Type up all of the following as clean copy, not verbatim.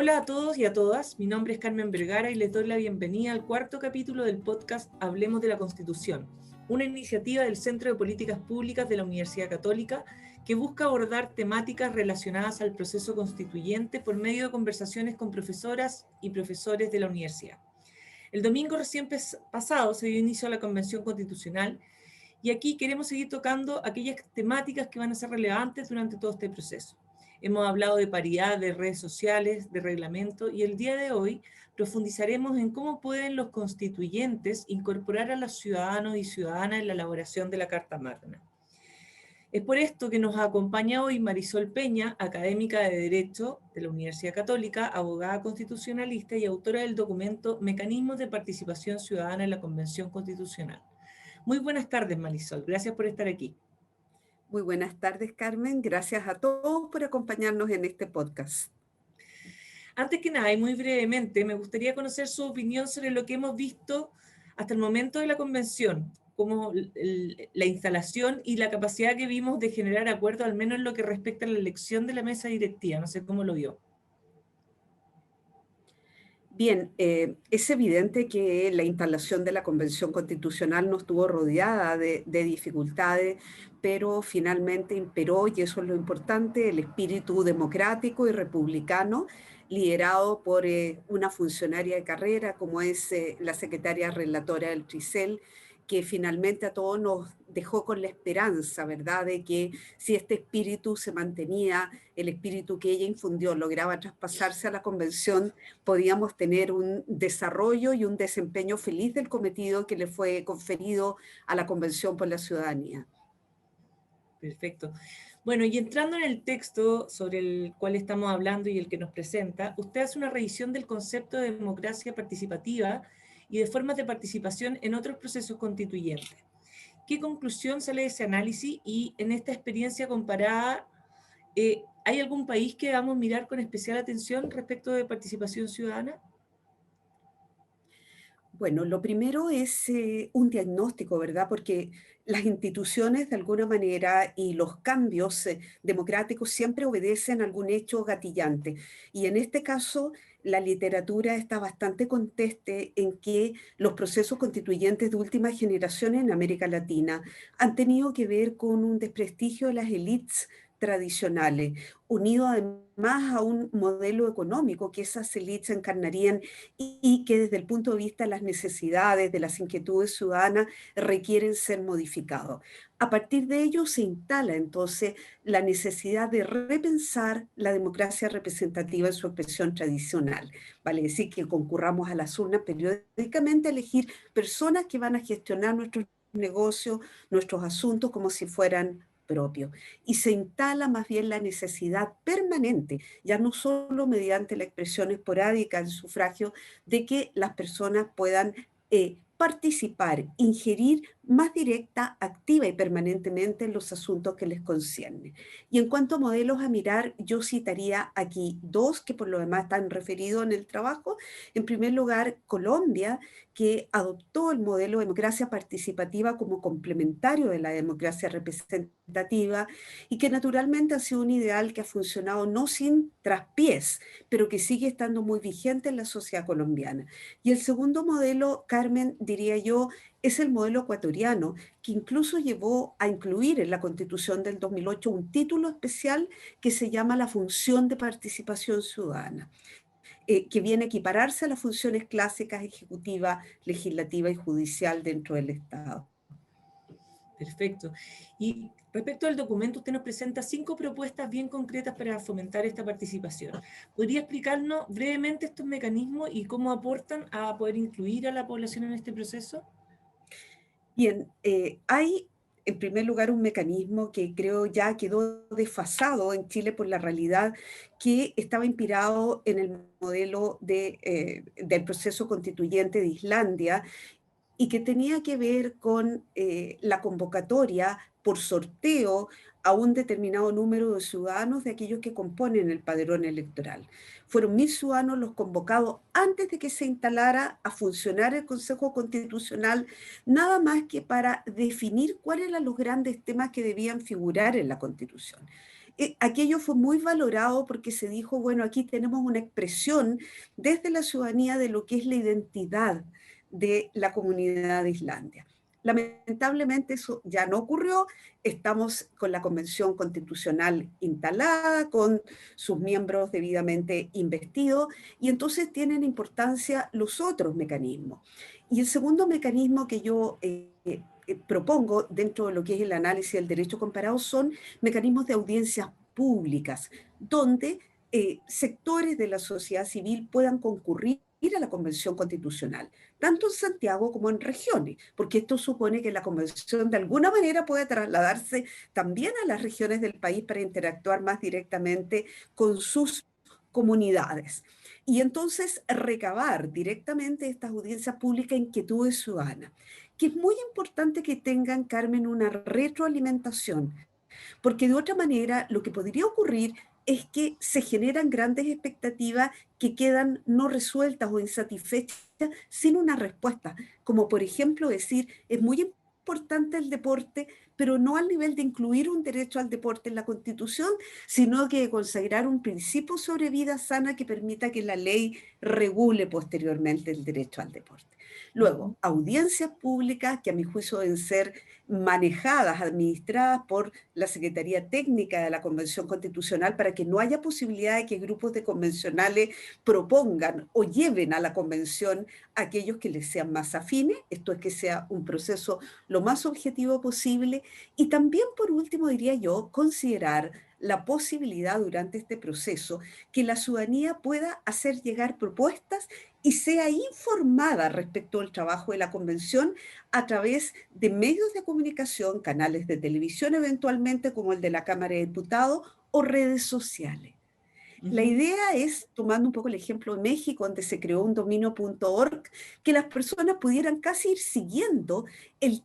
Hola a todos y a todas, mi nombre es Carmen Vergara y les doy la bienvenida al cuarto capítulo del podcast Hablemos de la Constitución, una iniciativa del Centro de Políticas Públicas de la Universidad Católica que busca abordar temáticas relacionadas al proceso constituyente por medio de conversaciones con profesoras y profesores de la universidad. El domingo recién pasado se dio inicio a la Convención Constitucional y aquí queremos seguir tocando aquellas temáticas que van a ser relevantes durante todo este proceso. Hemos hablado de paridad, de redes sociales, de reglamento, y el día de hoy profundizaremos en cómo pueden los constituyentes incorporar a los ciudadanos y ciudadanas en la elaboración de la Carta Magna. Es por esto que nos acompaña hoy Marisol Peña, académica de Derecho de la Universidad Católica, abogada constitucionalista y autora del documento Mecanismos de Participación Ciudadana en la Convención Constitucional. Muy buenas tardes, Marisol. Gracias por estar aquí. Muy buenas tardes, Carmen. Gracias a todos por acompañarnos en este podcast. Antes que nada, y muy brevemente, me gustaría conocer su opinión sobre lo que hemos visto hasta el momento de la convención, como la instalación y la capacidad que vimos de generar acuerdo, al menos en lo que respecta a la elección de la mesa directiva. No sé cómo lo vio. Bien, es evidente que la instalación de la Convención Constitucional no estuvo rodeada de dificultades, pero finalmente imperó, y eso es lo importante, el espíritu democrático y republicano, liderado por una funcionaria de carrera como es la secretaria relatora del Tricel, que finalmente a todos nos dejó con la esperanza, ¿verdad?, de que si este espíritu se mantenía, el espíritu que ella infundió lograba traspasarse a la convención, podíamos tener un desarrollo y un desempeño feliz del cometido que le fue conferido a la Convención por la Ciudadanía. Perfecto. Bueno, y entrando en el texto sobre el cual estamos hablando y el que nos presenta, usted hace una revisión del concepto de democracia participativa y de formas de participación en otros procesos constituyentes. ¿Qué conclusión sale de ese análisis? Y en esta experiencia comparada, ¿hay algún país que vamos a mirar con especial atención respecto de participación ciudadana? Bueno, lo primero es un diagnóstico, ¿verdad? Porque las instituciones de alguna manera y los cambios democráticos siempre obedecen a algún hecho gatillante. Y en este caso, la literatura está bastante conteste en que los procesos constituyentes de última generación en América Latina han tenido que ver con un desprestigio de las élites tradicionales, unido además a un modelo económico que esas élites encarnarían y que desde el punto de vista de las necesidades, de las inquietudes ciudadanas, requieren ser modificados. A partir de ello se instala entonces la necesidad de repensar la democracia representativa en su expresión tradicional. Vale decir que concurramos a las urnas periódicamente a elegir personas que van a gestionar nuestros negocios, nuestros asuntos como si fueran propios. Y se instala más bien la necesidad permanente, ya no solo mediante la expresión esporádica del sufragio, de que las personas puedan participar, ingerir más directa, activa y permanentemente en los asuntos que les conciernen. Y en cuanto a modelos a mirar, yo citaría aquí dos que por lo demás están referidos en el trabajo. En primer lugar, Colombia, que adoptó el modelo de democracia participativa como complementario de la democracia representativa y que naturalmente ha sido un ideal que ha funcionado no sin traspiés, pero que sigue estando muy vigente en la sociedad colombiana. Y el segundo modelo, Carmen, diría yo, es el modelo ecuatoriano, que incluso llevó a incluir en la Constitución del 2008 un título especial que se llama la función de participación ciudadana, que viene a equipararse a las funciones clásicas ejecutiva, legislativa y judicial dentro del Estado. Perfecto. Y respecto al documento, usted nos presenta 5 propuestas bien concretas para fomentar esta participación. ¿Podría explicarnos brevemente estos mecanismos y cómo aportan a poder incluir a la población en este proceso? Bien, hay en primer lugar un mecanismo que creo ya quedó desfasado en Chile por la realidad, que estaba inspirado en el modelo del proceso constituyente de Islandia y que tenía que ver con la convocatoria por sorteo a un determinado número de ciudadanos de aquellos que componen el padrón electoral. Fueron 1.000 ciudadanos los convocados antes de que se instalara a funcionar el Consejo Constitucional, nada más que para definir cuáles eran los grandes temas que debían figurar en la Constitución. aquello fue muy valorado porque se dijo, bueno, aquí tenemos una expresión desde la ciudadanía de lo que es la identidad de la comunidad de Islandia. Lamentablemente eso ya no ocurrió, estamos con la Convención Constitucional instalada, con sus miembros debidamente investidos, y entonces tienen importancia los otros mecanismos. Y el segundo mecanismo que yo propongo dentro de lo que es el análisis del derecho comparado son mecanismos de audiencias públicas, donde sectores de la sociedad civil puedan concurrir a la Convención Constitucional, tanto en Santiago como en regiones, porque esto supone que la Convención de alguna manera puede trasladarse también a las regiones del país para interactuar más directamente con sus comunidades. Y entonces recabar directamente estas audiencias públicas inquietudes ciudadanas, que es muy importante que tengan, Carmen, una retroalimentación, porque de otra manera lo que podría ocurrir es que se generan grandes expectativas que quedan no resueltas o insatisfechas sin una respuesta, como por ejemplo decir, es muy importante el deporte, pero no al nivel de incluir un derecho al deporte en la Constitución, sino que consagrar un principio sobre vida sana que permita que la ley regule posteriormente el derecho al deporte. Luego, audiencias públicas que a mi juicio deben ser manejadas, administradas por la Secretaría Técnica de la Convención Constitucional para que no haya posibilidad de que grupos de convencionales propongan o lleven a la convención a aquellos que les sean más afines, esto es que sea un proceso lo más objetivo posible, y también por último diría yo considerar la posibilidad durante este proceso que la ciudadanía pueda hacer llegar propuestas y sea informada respecto al trabajo de la convención a través de medios de comunicación, canales de televisión eventualmente como el de la Cámara de Diputados o redes sociales. La idea es, tomando un poco el ejemplo de México, donde se creó un dominio.org, que las personas pudieran casi ir siguiendo el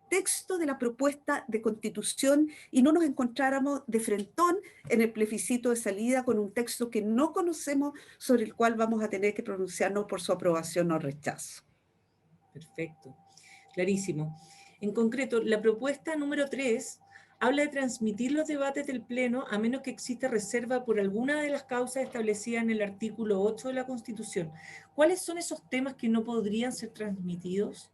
texto de la propuesta de constitución y no nos encontráramos de frentón en el plebiscito de salida con un texto que no conocemos sobre el cual vamos a tener que pronunciarnos por su aprobación o rechazo. Perfecto, clarísimo. En concreto, la propuesta número 3 habla de transmitir los debates del Pleno a menos que exista reserva por alguna de las causas establecidas en el artículo 8 de la Constitución. ¿Cuáles son esos temas que no podrían ser transmitidos?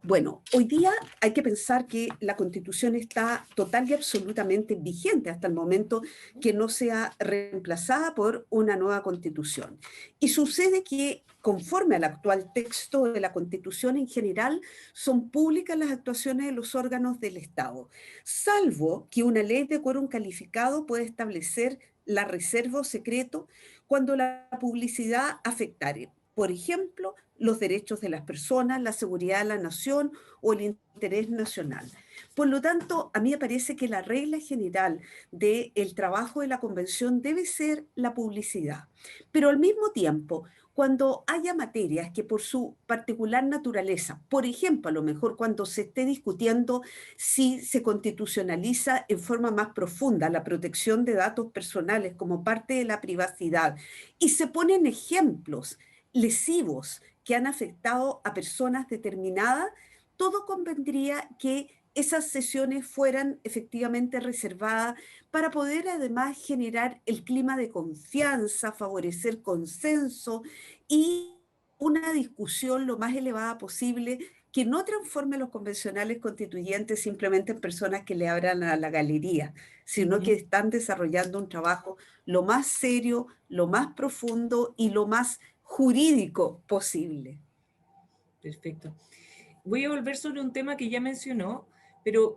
Bueno, hoy día hay que pensar que la Constitución está total y absolutamente vigente hasta el momento que no sea reemplazada por una nueva Constitución. Y sucede que, conforme al actual texto de la Constitución en general, son públicas las actuaciones de los órganos del Estado, salvo que una ley de quórum calificado puede establecer la reserva o secreto cuando la publicidad afectare, por ejemplo, los derechos de las personas, la seguridad de la nación o el interés nacional. Por lo tanto, a mí me parece que la regla general del trabajo de la convención debe ser la publicidad. Pero al mismo tiempo, cuando haya materias que por su particular naturaleza, por ejemplo, a lo mejor cuando se esté discutiendo si se constitucionaliza en forma más profunda la protección de datos personales como parte de la privacidad y se ponen ejemplos lesivos que han afectado a personas determinadas, todo convendría que esas sesiones fueran efectivamente reservadas para poder además generar el clima de confianza, favorecer consenso y una discusión lo más elevada posible que no transforme a los convencionales constituyentes simplemente en personas que le abran a la galería, sino que están desarrollando un trabajo lo más serio, lo más profundo y lo más jurídico posible. Perfecto. Voy a volver sobre un tema que ya mencionó, pero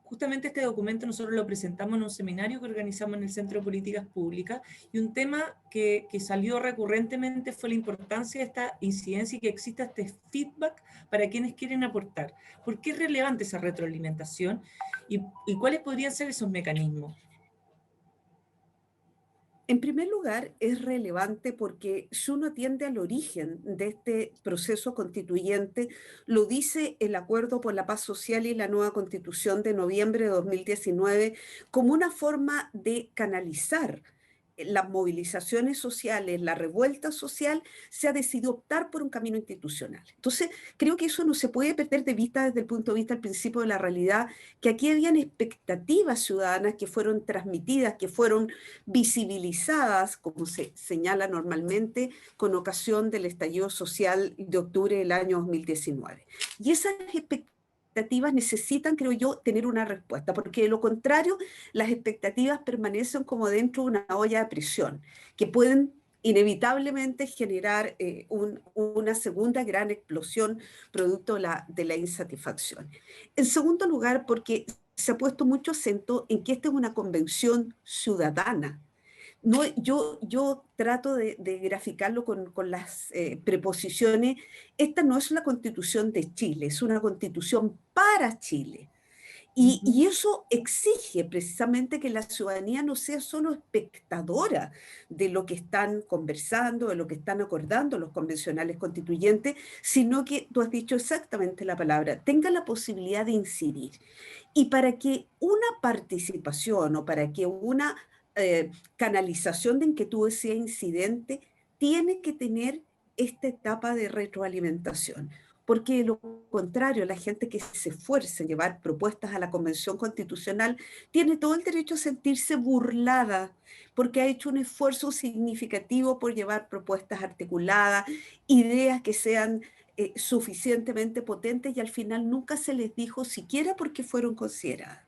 justamente este documento nosotros lo presentamos en un seminario que organizamos en el Centro de Políticas Públicas, y un tema que salió recurrentemente fue la importancia de esta incidencia y que exista este feedback para quienes quieren aportar. ¿Por qué es relevante esa retroalimentación y cuáles podrían ser esos mecanismos? En primer lugar, es relevante porque si uno atiende al origen de este proceso constituyente, lo dice el Acuerdo por la Paz Social y la nueva Constitución de noviembre de 2019 como una forma de canalizar las movilizaciones sociales, la revuelta social, se ha decidido optar por un camino institucional. Entonces, creo que eso no se puede perder de vista desde el punto de vista del principio de la realidad, que aquí habían expectativas ciudadanas que fueron transmitidas, que fueron visibilizadas, como se señala normalmente, con ocasión del estallido social de octubre del año 2019. Y esas expectativas necesitan, creo yo, tener una respuesta, porque de lo contrario, las expectativas permanecen como dentro de una olla de presión, que pueden inevitablemente generar una segunda gran explosión producto de la insatisfacción. En segundo lugar, porque se ha puesto mucho acento en que esta es una convención ciudadana. No, yo trato de graficarlo con las preposiciones. Esta no es una constitución de Chile, es una constitución para Chile. Y eso exige precisamente que la ciudadanía no sea solo espectadora de lo que están conversando, de lo que están acordando los convencionales constituyentes, sino que, tú has dicho exactamente la palabra, tenga la posibilidad de incidir. Y para que una participación o para que una canalización de inquietudes sea incidente, tiene que tener esta etapa de retroalimentación. Porque de lo contrario, la gente que se esfuerce en llevar propuestas a la Convención Constitucional tiene todo el derecho a sentirse burlada, porque ha hecho un esfuerzo significativo por llevar propuestas articuladas, ideas que sean suficientemente potentes y al final nunca se les dijo siquiera por qué fueron consideradas.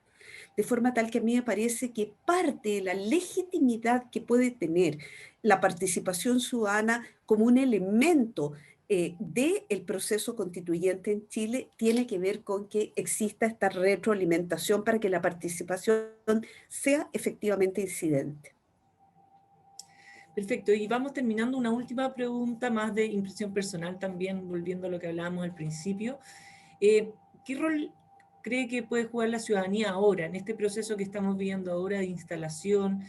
De forma tal que a mí me parece que parte de la legitimidad que puede tener la participación ciudadana como un elemento del proceso constituyente en Chile tiene que ver con que exista esta retroalimentación para que la participación sea efectivamente incidente. Perfecto, y vamos terminando una última pregunta más de impresión personal también, volviendo a lo que hablábamos al principio. ¿Qué rol cree que puede jugar la ciudadanía ahora, en este proceso que estamos viviendo ahora de instalación?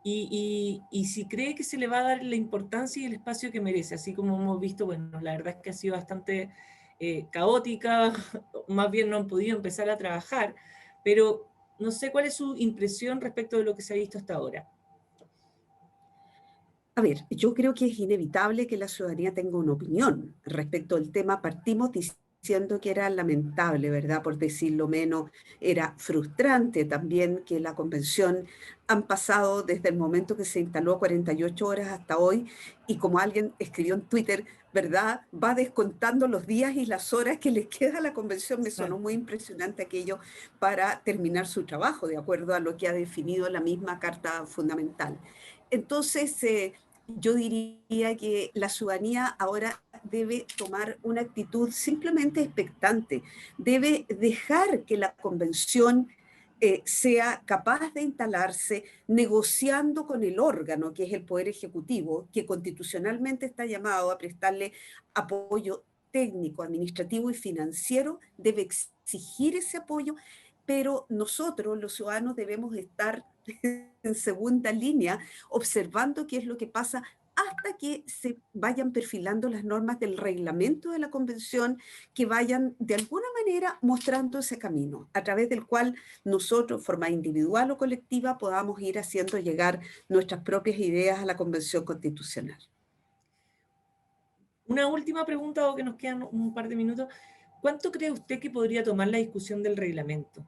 Y si cree que se le va a dar la importancia y el espacio que merece, así como hemos visto, bueno, la verdad es que ha sido bastante caótica, más bien no han podido empezar a trabajar, pero no sé cuál es su impresión respecto de lo que se ha visto hasta ahora. A ver, yo creo que es inevitable que la ciudadanía tenga una opinión respecto al tema. Partimos diciendo que era lamentable, ¿verdad? Por decirlo menos, era frustrante también que la convención han pasado desde el momento que se instaló 48 horas hasta hoy y como alguien escribió en Twitter, ¿verdad? Va descontando los días y las horas que les queda a la convención. Me sonó muy Exacto. impresionante aquello para terminar su trabajo, de acuerdo a lo que ha definido la misma Carta Fundamental. Entonces, yo diría que la ciudadanía ahora debe tomar una actitud simplemente expectante, debe dejar que la convención sea capaz de instalarse negociando con el órgano, que es el Poder Ejecutivo, que constitucionalmente está llamado a prestarle apoyo técnico, administrativo y financiero, debe exigir ese apoyo, pero nosotros, los ciudadanos, debemos estar en segunda línea observando qué es lo que pasa hasta que se vayan perfilando las normas del reglamento de la convención, que vayan de alguna manera mostrando ese camino, a través del cual nosotros, de forma individual o colectiva, podamos ir haciendo llegar nuestras propias ideas a la Convención Constitucional. Una última pregunta, o que nos quedan un par de minutos. ¿Cuánto cree usted que podría tomar la discusión del reglamento?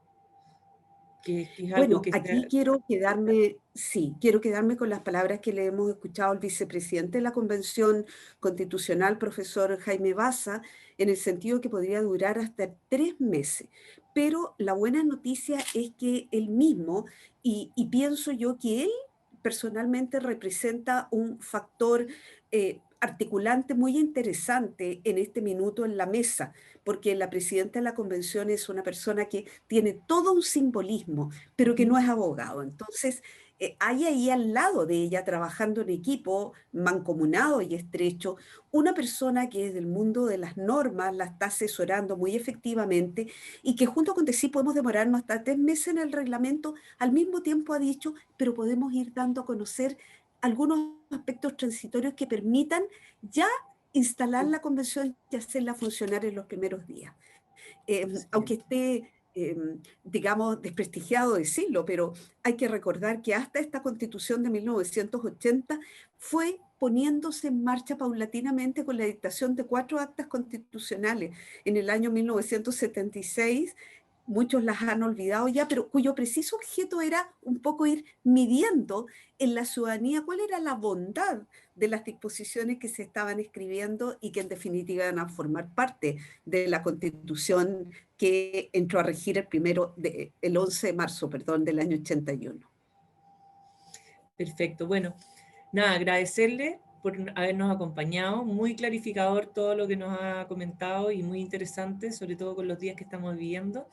Que es algo Bueno, que aquí está... quiero quedarme, sí, quiero quedarme con las palabras que le hemos escuchado al vicepresidente de la Convención Constitucional, profesor Jaime Baza, en el sentido que podría durar hasta 3 meses. Pero la buena noticia es que él mismo, y pienso yo que él personalmente representa un factor articulante muy interesante en este minuto en la mesa, porque la presidenta de la convención es una persona que tiene todo un simbolismo, pero que no es abogado. Entonces, hay ahí al lado de ella, trabajando en equipo, mancomunado y estrecho, una persona que desde el mundo de las normas la está asesorando muy efectivamente y que junto con sí podemos demorarnos hasta 3 meses en el reglamento. Al mismo tiempo ha dicho, pero podemos ir dando a conocer algunos aspectos transitorios que permitan ya instalar la convención y hacerla funcionar en los primeros días. Aunque esté digamos, desprestigiado decirlo, pero hay que recordar que hasta esta Constitución de 1980 fue poniéndose en marcha paulatinamente con la dictación de 4 actas constitucionales. En el año 1976, muchos las han olvidado ya, pero cuyo preciso objeto era un poco ir midiendo en la ciudadanía cuál era la bondad de las disposiciones que se estaban escribiendo y que en definitiva iban a formar parte de la Constitución que entró a regir el 11 de marzo, perdón, del año 81. Perfecto. Bueno, nada, agradecerle por habernos acompañado. Muy clarificador todo lo que nos ha comentado y muy interesante, sobre todo con los días que estamos viviendo.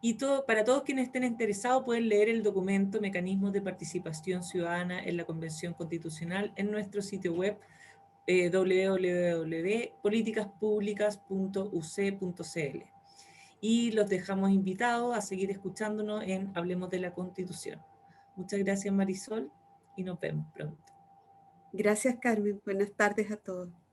Y para todos quienes estén interesados pueden leer el documento Mecanismos de Participación Ciudadana en la Convención Constitucional en nuestro sitio web www.politicaspublicas.uc.cl. Y los dejamos invitados a seguir escuchándonos en Hablemos de la Constitución. Muchas gracias, Marisol, y nos vemos pronto. Gracias, Carmen. Buenas tardes a todos.